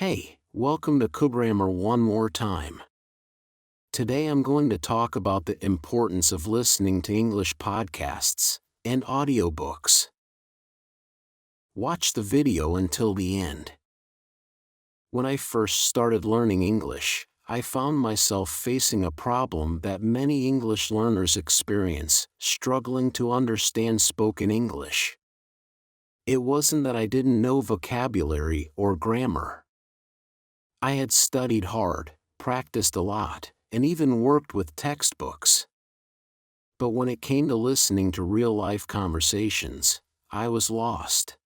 Hey, welcome to Grammar one more time. Today I'm going to talk about the importance of listening to English podcasts and audiobooks. Watch the video until the end. When I first started learning English, I found myself facing a problem that many English learners experience, struggling to understand spoken English. It wasn't that I didn't know vocabulary or grammar. I had studied hard, practiced a lot, and even worked with textbooks. But when it came to listening to real-life conversations, I was lost.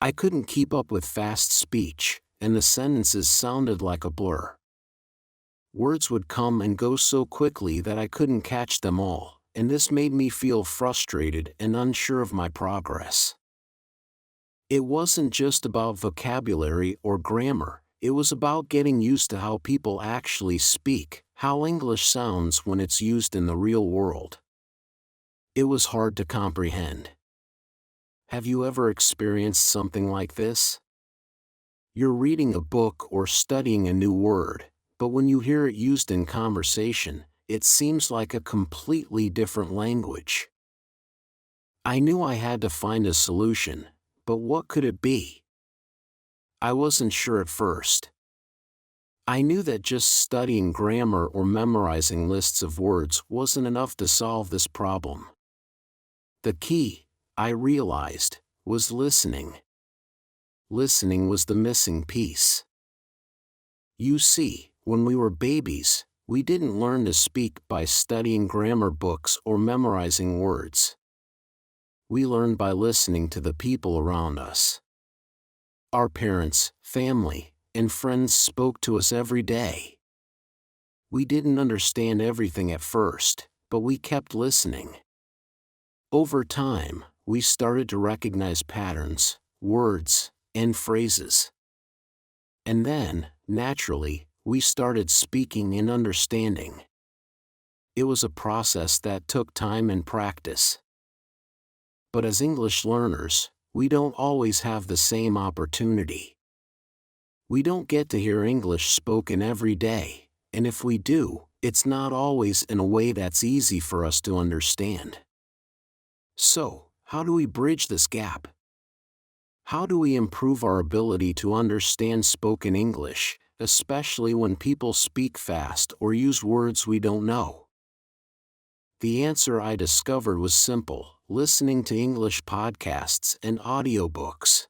I couldn't keep up with fast speech, and the sentences sounded like a blur. Words would come and go so quickly that I couldn't catch them all, and this made me feel frustrated and unsure of my progress. It wasn't just about vocabulary or grammar. It was about getting used to how people actually speak, how English sounds when it's used in the real world. It was hard to comprehend. Have you ever experienced something like this? You're reading a book or studying a new word, but when you hear it used in conversation, it seems like a completely different language. I knew I had to find a solution, but what could it be? I wasn't sure at first. I knew that just studying grammar or memorizing lists of words wasn't enough to solve this problem. The key, I realized, was listening. Listening was the missing piece. You see, when we were babies, we didn't learn to speak by studying grammar books or memorizing words. We learned by listening to the people around us. Our parents, family, and friends spoke to us every day. We didn't understand everything at first, but we kept listening. Over time, we started to recognize patterns, words, and phrases. And then, naturally, we started speaking and understanding. It was a process that took time and practice. But as English learners, we don't always have the same opportunity. We don't get to hear English spoken every day, and if we do, it's not always in a way that's easy for us to understand. So, how do we bridge this gap? How do we improve our ability to understand spoken English, especially when people speak fast or use words we don't know? The answer I discovered was simple: listening to English podcasts and audiobooks.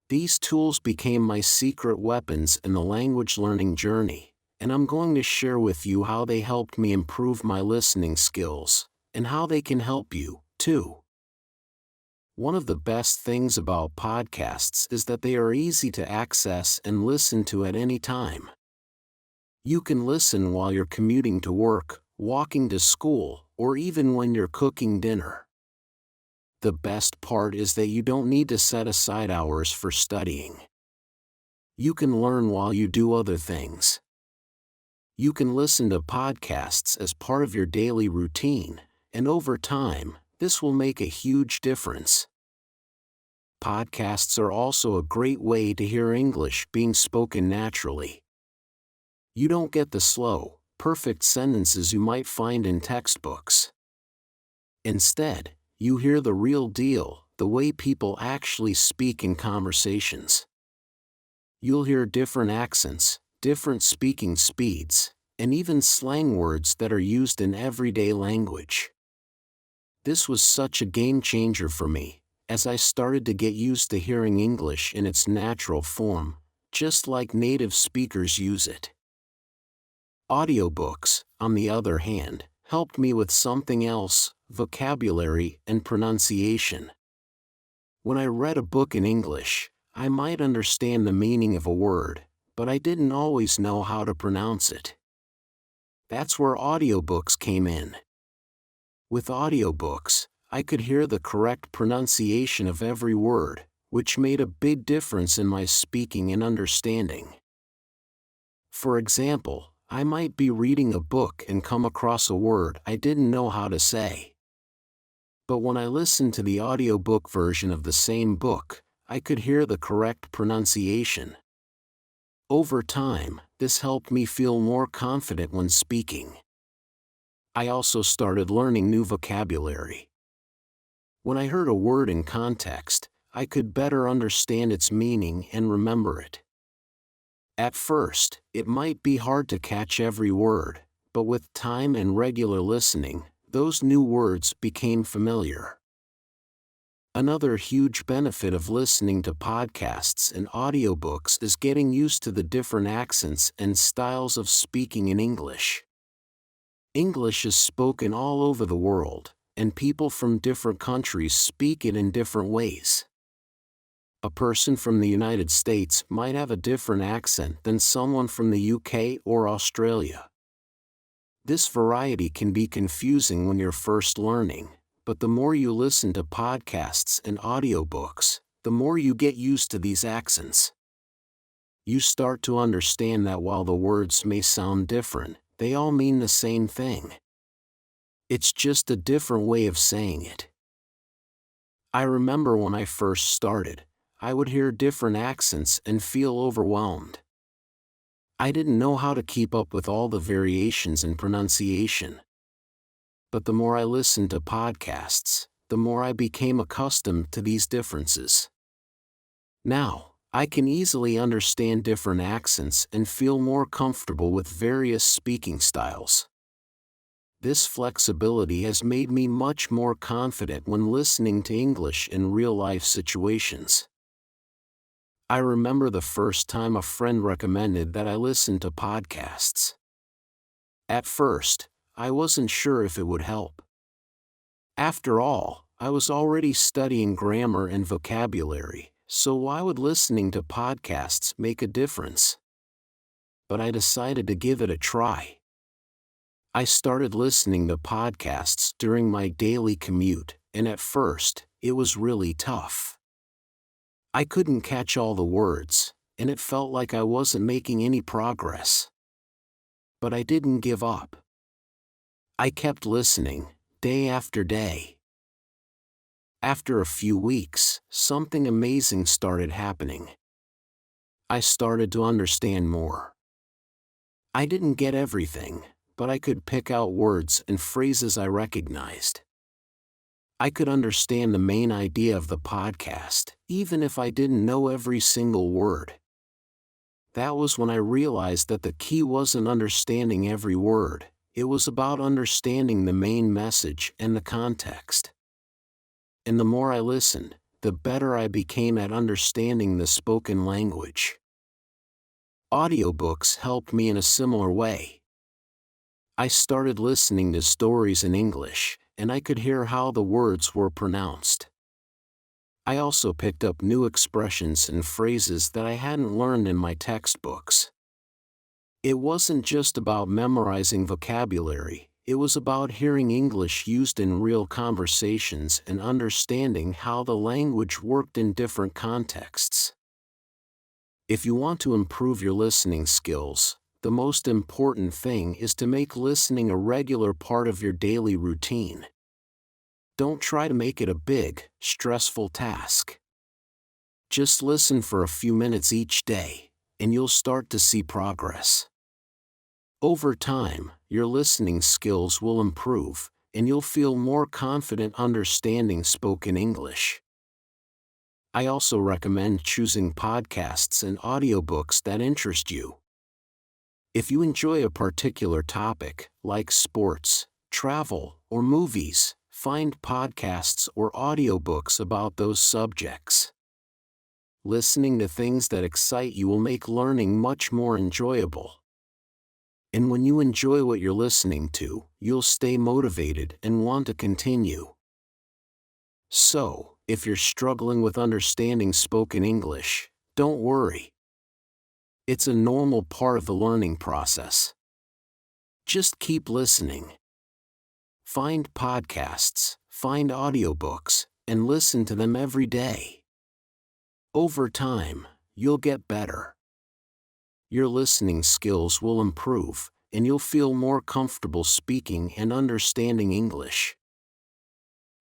These tools became my secret weapons in the language learning journey, and I'm going to share with you how they helped me improve my listening skills, and how they can help you, too. One of the best things about podcasts is that they are easy to access and listen to at any time. You can listen while you're commuting to work, walking to school, or even when you're cooking dinner. The best part is that you don't need to set aside hours for studying. You can learn while you do other things. You can listen to podcasts as part of your daily routine, and over time, this will make a huge difference. Podcasts are also a great way to hear English being spoken naturally. You don't get the slow, perfect sentences you might find in textbooks. Instead, you hear the real deal, the way people actually speak in conversations. You'll hear different accents, different speaking speeds, and even slang words that are used in everyday language. This was such a game changer for me, as I started to get used to hearing English in its natural form, just like native speakers use it. Audiobooks, on the other hand, helped me with something else: vocabulary and pronunciation. When I read a book in English, I might understand the meaning of a word, but I didn't always know how to pronounce it. That's where audiobooks came in. With audiobooks, I could hear the correct pronunciation of every word, which made a big difference in my speaking and understanding. For example, I might be reading a book and come across a word I didn't know how to say. But when I listened to the audiobook version of the same book, I could hear the correct pronunciation. Over time, this helped me feel more confident when speaking. I also started learning new vocabulary. When I heard a word in context, I could better understand its meaning and remember it. At first, it might be hard to catch every word, but with time and regular listening, those new words became familiar. Another huge benefit of listening to podcasts and audiobooks is getting used to the different accents and styles of speaking in English. English is spoken all over the world, and people from different countries speak it in different ways. A person from the United States might have a different accent than someone from the UK or Australia. This variety can be confusing when you're first learning, but the more you listen to podcasts and audiobooks, the more you get used to these accents. You start to understand that while the words may sound different, they all mean the same thing. It's just a different way of saying it. I remember when I first started, I would hear different accents and feel overwhelmed. I didn't know how to keep up with all the variations in pronunciation. But the more I listened to podcasts, the more I became accustomed to these differences. Now, I can easily understand different accents and feel more comfortable with various speaking styles. This flexibility has made me much more confident when listening to English in real-life situations. I remember the first time a friend recommended that I listen to podcasts. At first, I wasn't sure if it would help. After all, I was already studying grammar and vocabulary, so why would listening to podcasts make a difference? But I decided to give it a try. I started listening to podcasts during my daily commute, and at first, it was really tough. I couldn't catch all the words, and it felt like I wasn't making any progress. But I didn't give up. I kept listening, day after day. After a few weeks, something amazing started happening. I started to understand more. I didn't get everything, but I could pick out words and phrases I recognized. I could understand the main idea of the podcast, even if I didn't know every single word. That was when I realized that the key wasn't understanding every word, it was about understanding the main message and the context. And the more I listened, the better I became at understanding the spoken language. Audiobooks helped me in a similar way. I started listening to stories in English, and I could hear how the words were pronounced. I also picked up new expressions and phrases that I hadn't learned in my textbooks. It wasn't just about memorizing vocabulary, it was about hearing English used in real conversations and understanding how the language worked in different contexts. If you want to improve your listening skills, the most important thing is to make listening a regular part of your daily routine. Don't try to make it a big, stressful task. Just listen for a few minutes each day, and you'll start to see progress. Over time, your listening skills will improve, and you'll feel more confident understanding spoken English. I also recommend choosing podcasts and audiobooks that interest you. If you enjoy a particular topic, like sports, travel, or movies, find podcasts or audiobooks about those subjects. Listening to things that excite you will make learning much more enjoyable. And when you enjoy what you're listening to, you'll stay motivated and want to continue. So, if you're struggling with understanding spoken English, don't worry. It's a normal part of the learning process. Just keep listening. Find podcasts, find audiobooks, and listen to them every day. Over time, you'll get better. Your listening skills will improve, and you'll feel more comfortable speaking and understanding English.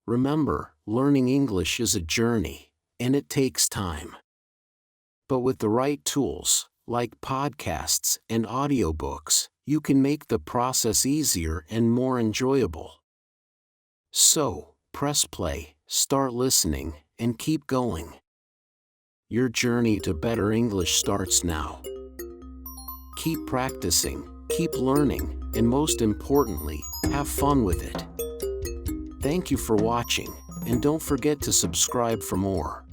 Remember, learning English is a journey, and it takes time. But with the right tools, Like podcasts and audiobooks, you can make the process easier and more enjoyable. So, press play, start listening, and keep going. Your journey to better English starts now. Keep practicing, keep learning, and most importantly, have fun with it. Thank you for watching, and don't forget to subscribe for more.